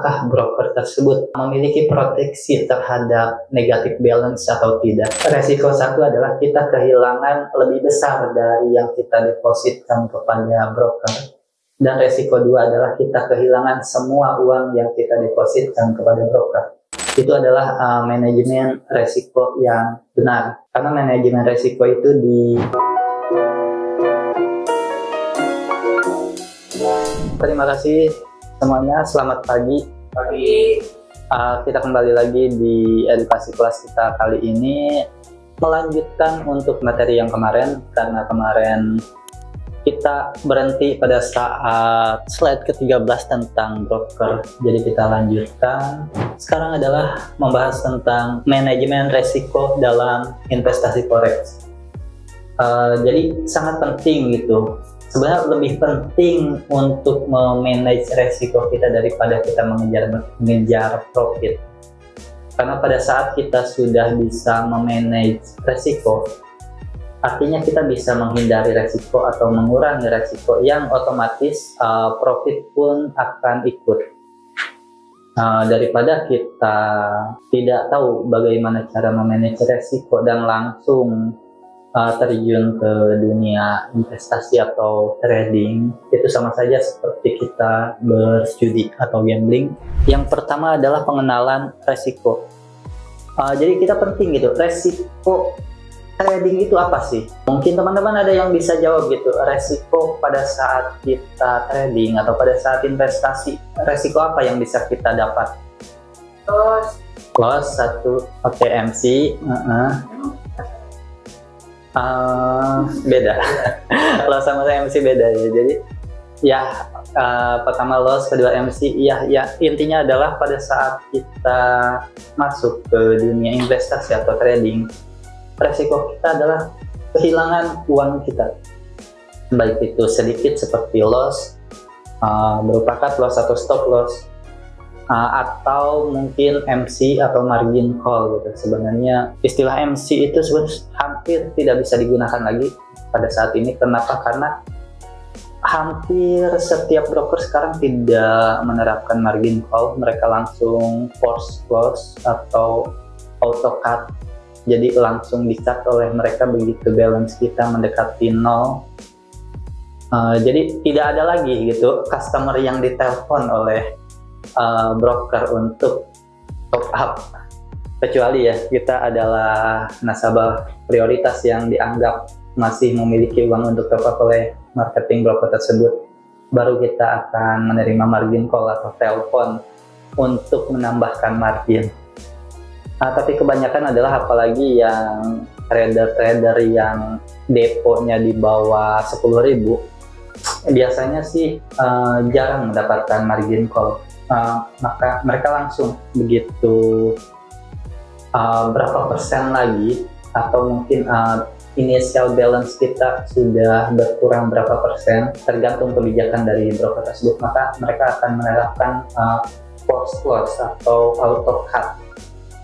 apakah broker tersebut memiliki proteksi terhadap negatif balance atau tidak? Resiko satu adalah kita kehilangan lebih besar dari yang kita depositkan kepada broker. Dan resiko dua adalah kita kehilangan semua uang yang kita depositkan kepada broker. Itu adalah manajemen resiko yang benar. Karena manajemen resiko itu Terima kasih semuanya, selamat pagi. Kita kembali lagi di edukasi kelas kita kali ini, melanjutkan untuk materi yang kemarin, karena kemarin kita berhenti pada saat slide ke-13 tentang broker. Jadi kita lanjutkan. Sekarang adalah membahas tentang manajemen resiko dalam investasi forex. Jadi sangat penting gitu. Sebenarnya lebih penting untuk memanage resiko kita daripada kita mengejar profit. Karena pada saat kita sudah bisa memanage resiko, artinya kita bisa menghindari resiko atau mengurangi resiko yang otomatis profit pun akan ikut. Daripada kita tidak tahu bagaimana cara memanage resiko dan langsung terjun ke dunia investasi atau trading, itu sama saja seperti kita berjudi atau gambling. Yang pertama adalah pengenalan resiko. Jadi kita penting gitu, resiko trading itu apa sih? Mungkin teman-teman ada yang bisa jawab gitu, resiko pada saat kita trading atau pada saat investasi, resiko apa yang bisa kita dapat? Loss satu, oke, MC. Beda. Loss sama MC beda ya. Jadi ya pertama loss, kedua MC. Ya intinya adalah pada saat kita masuk ke dunia investasi atau trading, resiko kita adalah kehilangan uang kita, baik itu sedikit seperti loss berupa cut loss atau stop loss, atau mungkin MC atau margin call gitu. Sebenarnya istilah MC itu hampir tidak bisa digunakan lagi pada saat ini. Kenapa? Karena hampir setiap broker sekarang tidak menerapkan margin call, mereka langsung force close atau auto cut. Jadi langsung di-cut oleh mereka begitu balance kita mendekati nol. Jadi tidak ada lagi gitu customer yang ditelepon oleh broker untuk top up, kecuali ya kita adalah nasabah prioritas yang dianggap masih memiliki uang untuk top up oleh marketing broker tersebut, baru kita akan menerima margin call atau telepon untuk menambahkan margin. Tapi kebanyakan adalah apalagi yang trader-trader yang deponya di bawah 10.000, biasanya sih jarang mendapatkan margin call. Maka mereka langsung begitu berapa persen lagi, atau mungkin initial balance kita sudah berkurang berapa persen, tergantung kebijakan dari broker tersebut, maka mereka akan menerapkan force close atau auto cut.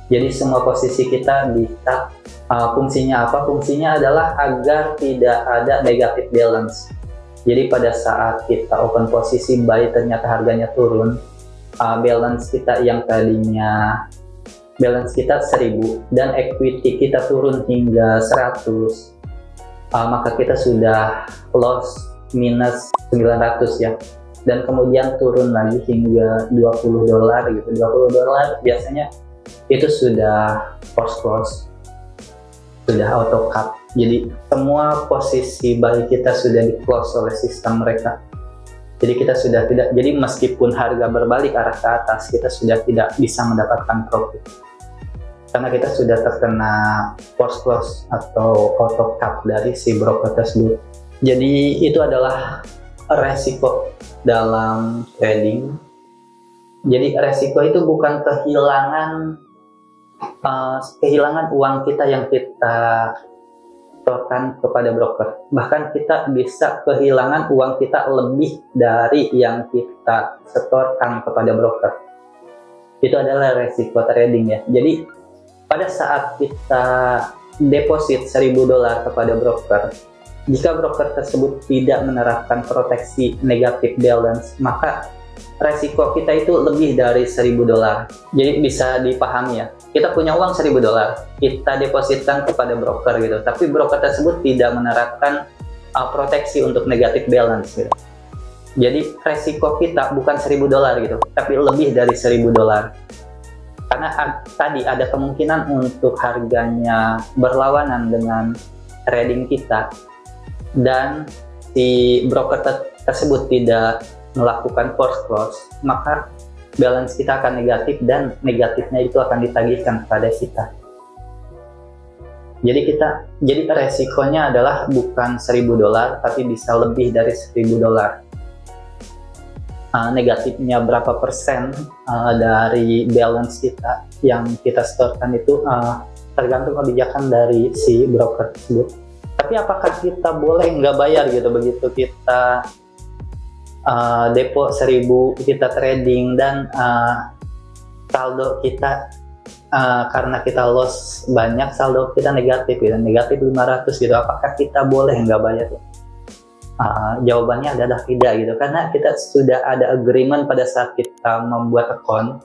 Jadi semua posisi kita di cut. Fungsinya apa? Fungsinya adalah agar tidak ada negatif balance. Jadi pada saat kita open posisi buy ternyata harganya turun, balance kita yang tadinya balance kita 1000 dan equity kita turun hingga 100, maka kita sudah loss minus 900 ya, dan kemudian turun lagi hingga $20 gitu. $20 biasanya itu sudah force close, sudah auto cut. Jadi semua posisi buy kita sudah di close oleh sistem mereka. Jadi kita sudah tidak, jadi meskipun harga berbalik arah ke atas, kita sudah tidak bisa mendapatkan profit karena kita sudah terkena force close atau auto cut dari si broker tersebut. Jadi itu adalah resiko dalam trading. Jadi resiko itu bukan kehilangan uang kita yang kita setorkan kepada broker, bahkan kita bisa kehilangan uang kita lebih dari yang kita setorkan kepada broker. Itu adalah resiko trading ya. Jadi pada saat kita deposit $1.000 kepada broker, jika broker tersebut tidak menerapkan proteksi negatif balance, maka resiko kita itu lebih dari $1.000. Jadi bisa dipahami ya, kita punya uang $1.000, kita depositkan kepada broker gitu, tapi broker tersebut tidak menerapkan proteksi untuk negatif balance gitu. Jadi resiko kita bukan $1.000 gitu, tapi lebih dari $1.000. Karena tadi ada kemungkinan untuk harganya berlawanan dengan trading kita, dan si broker tersebut tidak melakukan force close, maka balance kita akan negatif, dan negatifnya itu akan ditagihkan kepada kita. Jadi resikonya adalah bukan $1.000, tapi bisa lebih dari $1.000. Negatifnya berapa persen dari balance kita yang kita storekan itu tergantung kebijakan dari si broker tersebut. Tapi apakah kita boleh nggak bayar gitu begitu kita depo 1.000, kita trading, dan saldo kita karena kita loss banyak, saldo kita negatif gitu, negatif 500 gitu, apakah kita boleh nggak bayar? Jawabannya adalah tidak gitu, karena kita sudah ada agreement pada saat kita membuat account.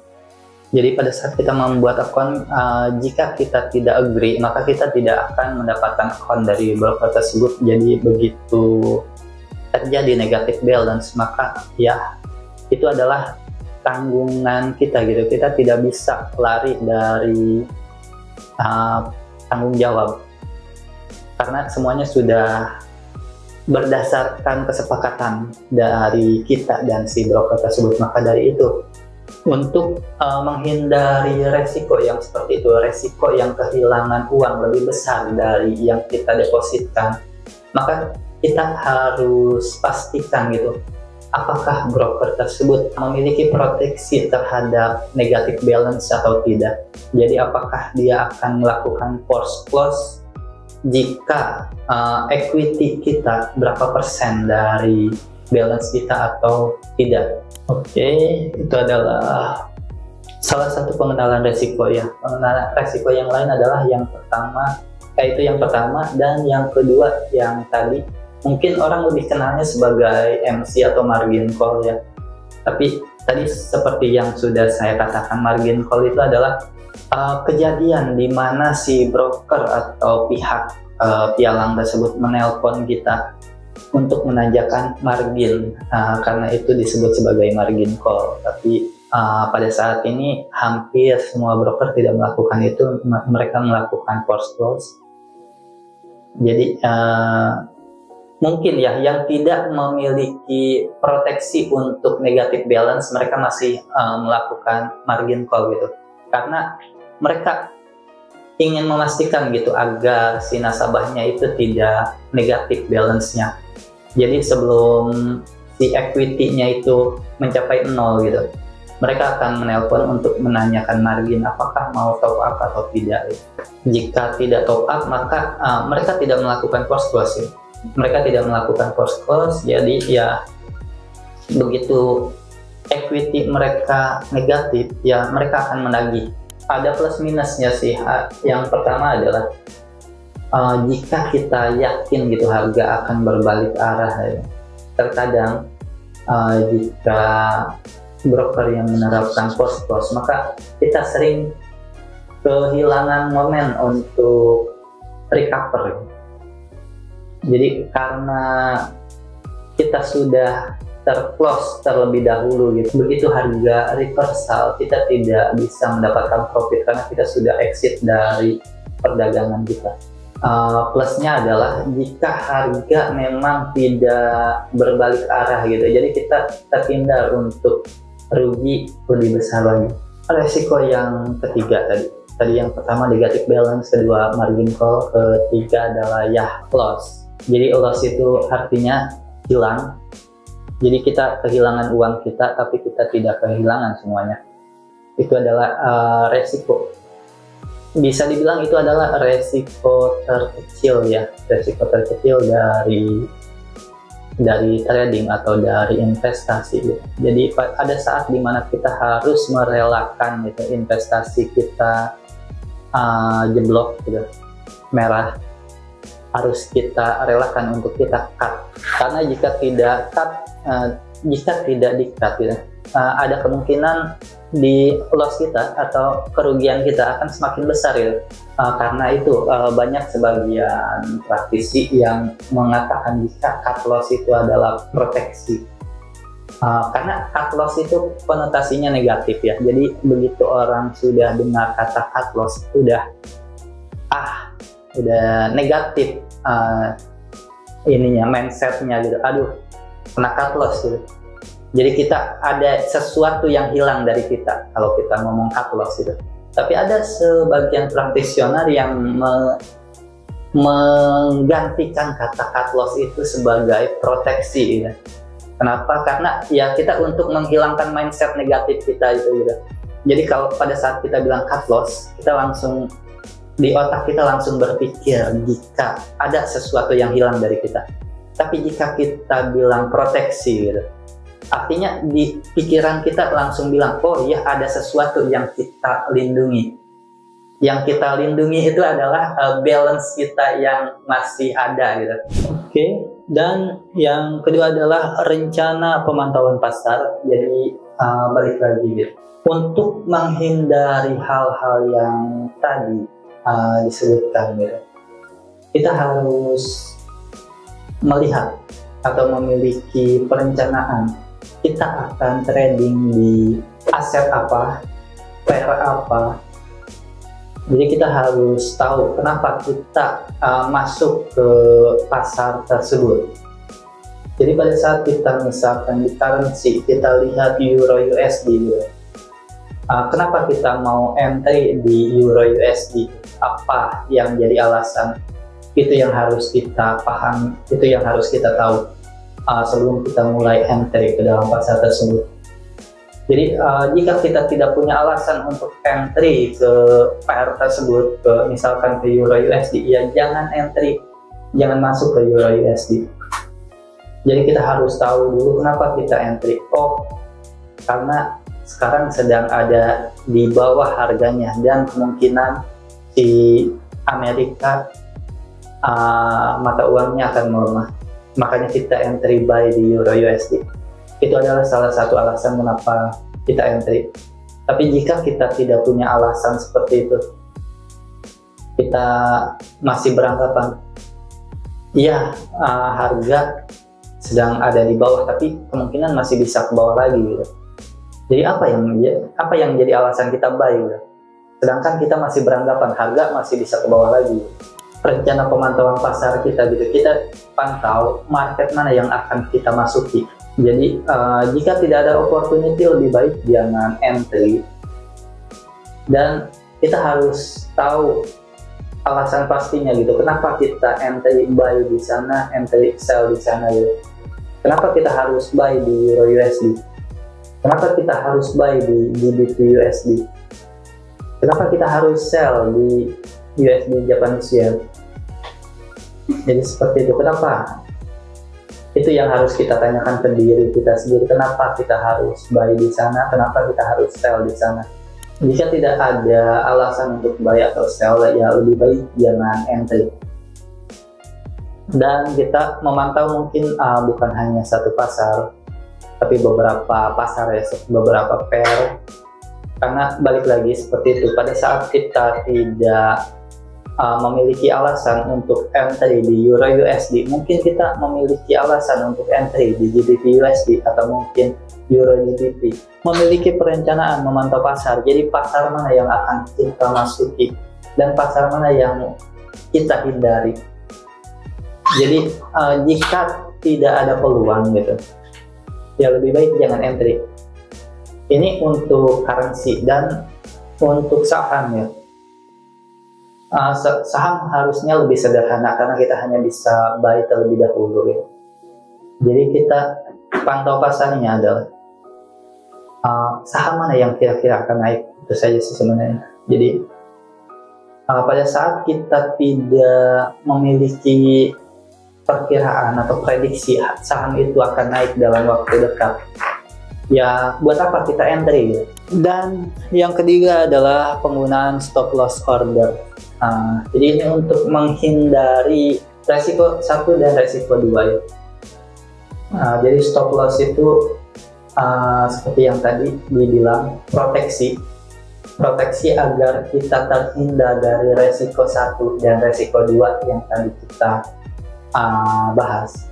Jadi pada saat kita membuat account, jika kita tidak agree, maka kita tidak akan mendapatkan account dari broker tersebut. Jadi begitu terjadi negatif balance, maka ya itu adalah tanggungan kita gitu. Kita tidak bisa lari dari tanggung jawab, karena semuanya sudah berdasarkan kesepakatan dari kita dan si broker tersebut. Maka dari itu, untuk menghindari resiko yang seperti itu, resiko yang kehilangan uang lebih besar dari yang kita depositkan, maka kita harus pastikan gitu, apakah broker tersebut memiliki proteksi terhadap negatif balance atau tidak. Jadi apakah dia akan melakukan force close jika equity kita berapa persen dari balance kita atau tidak. Oke, itu adalah salah satu pengenalan resiko ya. Pengenalan resiko yang lain adalah yang pertama, dan yang kedua yang tadi mungkin orang lebih kenalnya sebagai MC atau margin call ya. Tapi tadi seperti yang sudah saya katakan, margin call itu adalah kejadian di mana si broker atau pihak pialang tersebut menelpon kita untuk menanyakan margin, karena itu disebut sebagai margin call. Tapi pada saat ini hampir semua broker tidak melakukan itu, mereka melakukan force close. Jadi mungkin ya yang tidak memiliki proteksi untuk negatif balance, mereka masih melakukan margin call gitu, karena mereka ingin memastikan gitu agar si nasabahnya itu tidak negatif balance-nya. Jadi sebelum si equity-nya itu mencapai 0 gitu, mereka akan menelpon untuk menanyakan margin, apakah mau top up atau tidak gitu. Jika tidak top up, maka mereka tidak melakukan force close ya. Mereka tidak melakukan force close, jadi ya begitu equity mereka negatif, ya mereka akan menagih. Ada plus minusnya sih. Yang pertama adalah jika kita yakin gitu harga akan berbalik arah ya. Terkadang jika broker yang menerapkan force close, maka kita sering kehilangan momen untuk recover. Jadi karena kita sudah terclose terlebih dahulu gitu, begitu harga reversal kita tidak bisa mendapatkan profit karena kita sudah exit dari perdagangan kita. Plusnya adalah jika harga memang tidak berbalik arah gitu, jadi kita terhindar untuk rugi lebih besar lagi. Resiko yang ketiga tadi yang pertama negatif balance, kedua margin call, ketiga adalah ya loss. Jadi loss itu artinya hilang. Jadi kita kehilangan uang kita, tapi kita tidak kehilangan semuanya. Itu adalah resiko. Bisa dibilang itu adalah resiko terkecil ya, resiko terkecil dari trading atau dari investasi gitu. Jadi ada saat dimana kita harus merelakan gitu, investasi kita jeblok gitu, merah, harus kita relakan untuk kita cut. Karena jika tidak di-cut gitu, ada kemungkinan di loss kita atau kerugian kita akan semakin besar ya. Karena itu banyak sebagian praktisi yang mengatakan jika cut loss itu adalah proteksi. Karena cut loss itu konotasinya negatif ya. Jadi begitu orang sudah dengar kata cut loss udah negatif ininya, mindsetnya gitu. Aduh, kena cut loss gitu. Jadi kita ada sesuatu yang hilang dari kita kalau kita ngomong cut loss gitu. Tapi ada sebagian praktisioner yang menggantikan kata cut loss itu sebagai proteksi gitu. Kenapa? Karena ya kita untuk menghilangkan mindset negatif kita itu gitu. Jadi kalau pada saat kita bilang cut loss, kita langsung di otak kita langsung berpikir jika ada sesuatu yang hilang dari kita. Tapi jika kita bilang proteksi gitu, artinya di pikiran kita langsung bilang, oh iya ada sesuatu yang kita lindungi. Yang kita lindungi itu adalah balance kita yang masih ada gitu. Oke. Dan yang kedua adalah rencana pemantauan pasar. Jadi balik lagi gitu. Untuk menghindari hal-hal yang tadi disebutkan gitu, kita harus melihat atau memiliki perencanaan. Kita akan trading di aset apa, pair apa. Jadi kita harus tahu kenapa kita masuk ke pasar tersebut. Jadi pada saat kita misalkan di currency, kita lihat Euro USD gitu. Kenapa kita mau entry di Euro USD? Apa yang jadi alasan? Itu yang harus kita pahami, itu yang harus kita tahu sebelum kita mulai entry ke dalam pasar tersebut. Jadi jika kita tidak punya alasan untuk entry ke pair tersebut, misalkan ke Euro USD, ya jangan entry, jangan masuk ke Euro USD. Jadi kita harus tahu dulu kenapa kita entry. Oh, karena sekarang sedang ada di bawah harganya dan kemungkinan si Amerika mata uangnya akan melemah. Makanya kita entry buy di Euro USD. Itu adalah salah satu alasan kenapa kita entry. Tapi jika kita tidak punya alasan seperti itu, kita masih beranggapan, iya harga sedang ada di bawah, tapi kemungkinan masih bisa ke bawah lagi gitu. Jadi apa yang jadi alasan kita buy gitu? Sedangkan kita masih beranggapan harga masih bisa ke bawah lagi. Rencana pemantauan pasar kita gitu, kita pantau market mana yang akan kita masuki. Jadi jika tidak ada opportunity, lebih baik jangan entry. Dan kita harus tahu alasan pastinya gitu. Kenapa kita entry buy di sana, entry sell di sana gitu. Kenapa kita harus buy di Euro USD? Kenapa kita harus buy di GBP USD? Kenapa kita harus sell di USD Japanese Yen? Jadi seperti itu. Kenapa? Itu yang harus kita tanyakan ke diri kita sendiri. Kenapa kita harus buy di sana? Kenapa kita harus sell di sana? Jika tidak ada alasan untuk buy atau sell, ya lebih baik jangan entry. Dan kita memantau mungkin bukan hanya satu pasar, tapi beberapa pasar ya, beberapa pair. Karena balik lagi seperti itu, pada saat kita tidak memiliki alasan untuk entry di Euro USD, mungkin kita memiliki alasan untuk entry di GBP USD atau mungkin Euro GBP. Memiliki perencanaan memantau pasar, jadi pasar mana yang akan kita masuki dan pasar mana yang kita hindari. Jadi jika tidak ada peluang gitu, ya lebih baik jangan entry. Ini untuk currency. Dan untuk saham ya, saham harusnya lebih sederhana karena kita hanya bisa buy terlebih dahulu ya. Jadi kita pantau pasarnya adalah saham mana yang kira-kira akan naik, itu saja sih sebenarnya. Jadi pada saat kita tidak memiliki perkiraan atau prediksi saham itu akan naik dalam waktu dekat, ya buat apa kita entry gitu. Dan yang ketiga adalah penggunaan stop loss order. Jadi ini untuk menghindari resiko 1 dan resiko 2 ya. Jadi stop loss itu seperti yang tadi dibilang, proteksi agar kita terhindar dari resiko 1 dan resiko 2 yang tadi kita bahas.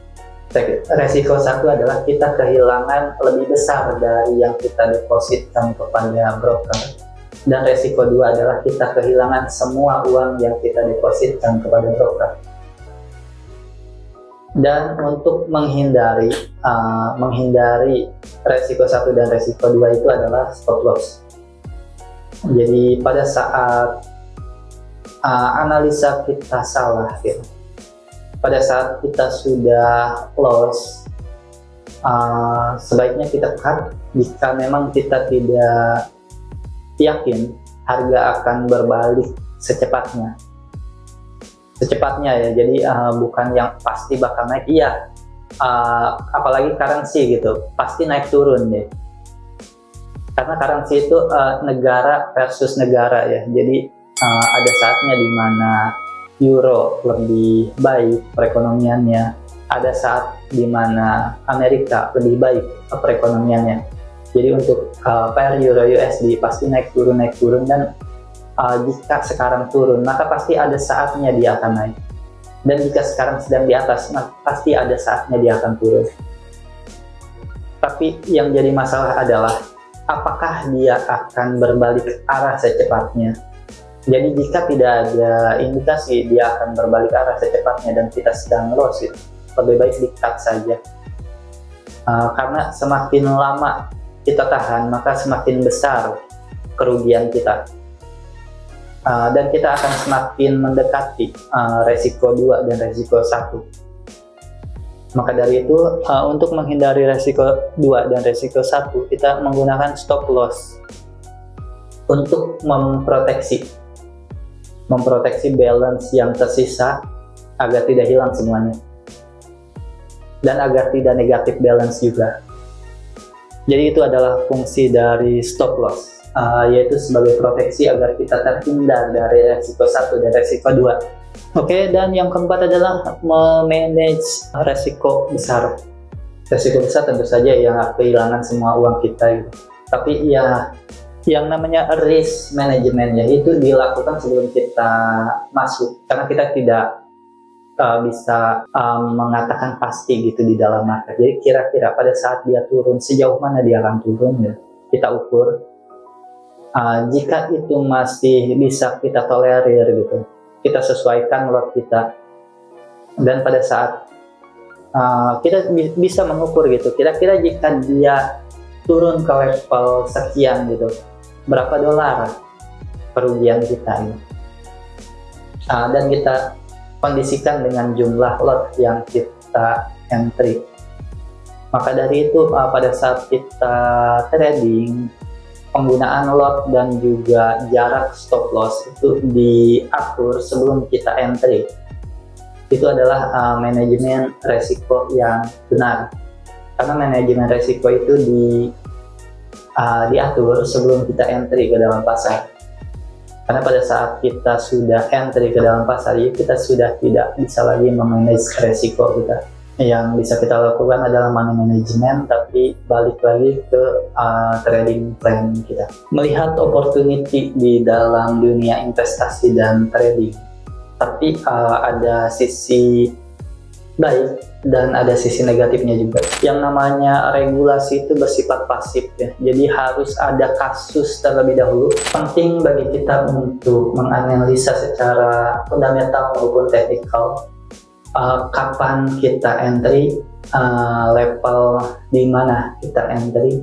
Resiko 1 adalah kita kehilangan lebih besar dari yang kita depositkan kepada broker, dan resiko 2 adalah kita kehilangan semua uang yang kita depositkan kepada broker. Dan untuk menghindari resiko 1 dan resiko 2 itu adalah stop loss. Jadi pada saat analisa kita salah, gitu, pada saat kita sudah loss, sebaiknya kita cut jika memang kita tidak yakin harga akan berbalik secepatnya ya. Jadi bukan yang pasti bakal naik, apalagi currency gitu, pasti naik turun deh. Karena currency itu negara versus negara ya. Jadi ada saatnya di mana euro lebih baik perekonomiannya, ada saat di mana Amerika lebih baik perekonomiannya. Jadi untuk pair euro USD pasti naik turun, dan jika sekarang turun maka pasti ada saatnya dia akan naik. Dan jika sekarang sedang di atas, maka pasti ada saatnya dia akan turun. Tapi yang jadi masalah adalah apakah dia akan berbalik arah secepatnya. Jadi jika tidak ada indikasi dia akan berbalik arah secepatnya dan kita sedang loss, lebih baik di-cut saja. Karena semakin lama kita tahan, maka semakin besar kerugian kita. Dan kita akan semakin mendekati resiko 2 dan resiko 1. Maka dari itu, untuk menghindari resiko 2 dan resiko 1, kita menggunakan stop loss untuk memproteksi balance yang tersisa agar tidak hilang semuanya, dan agar tidak negatif balance juga. Jadi itu adalah fungsi dari stop loss, yaitu sebagai proteksi agar kita terhindar dari resiko 1 dan resiko 2. Oke, dan yang keempat adalah memanage resiko besar. Resiko besar tentu saja yang kehilangan semua uang kita gitu. Tapi ya yang namanya risk management ya itu dilakukan sebelum kita masuk, karena kita tidak bisa mengatakan pasti gitu di dalam market. Jadi kira-kira pada saat dia turun, sejauh mana dia akan turun ya, kita ukur. Jika itu masih bisa kita tolerir gitu, kita sesuaikan lot kita, dan pada saat kita bisa mengukur gitu, kira-kira jika dia turun ke level sekian gitu, berapa dolar kerugian kita ini, dan kita kondisikan dengan jumlah lot yang kita entry. Maka dari itu pada saat kita trading, penggunaan lot dan juga jarak stop loss itu diatur sebelum kita entry. Itu adalah manajemen resiko yang benar, karena manajemen resiko itu diatur sebelum kita entry ke dalam pasar. Karena pada saat kita sudah entry ke dalam pasar, kita sudah tidak bisa lagi memanage resiko kita. Yang bisa kita lakukan adalah money management, tapi balik lagi ke trading plan kita. Melihat opportunity di dalam dunia investasi dan trading, tapi ada sisi baik dan ada sisi negatifnya juga. Yang namanya regulasi itu bersifat pasif ya, jadi harus ada kasus terlebih dahulu. Penting bagi kita untuk menganalisa secara fundamental maupun teknikal kapan kita entry, level di mana kita entry,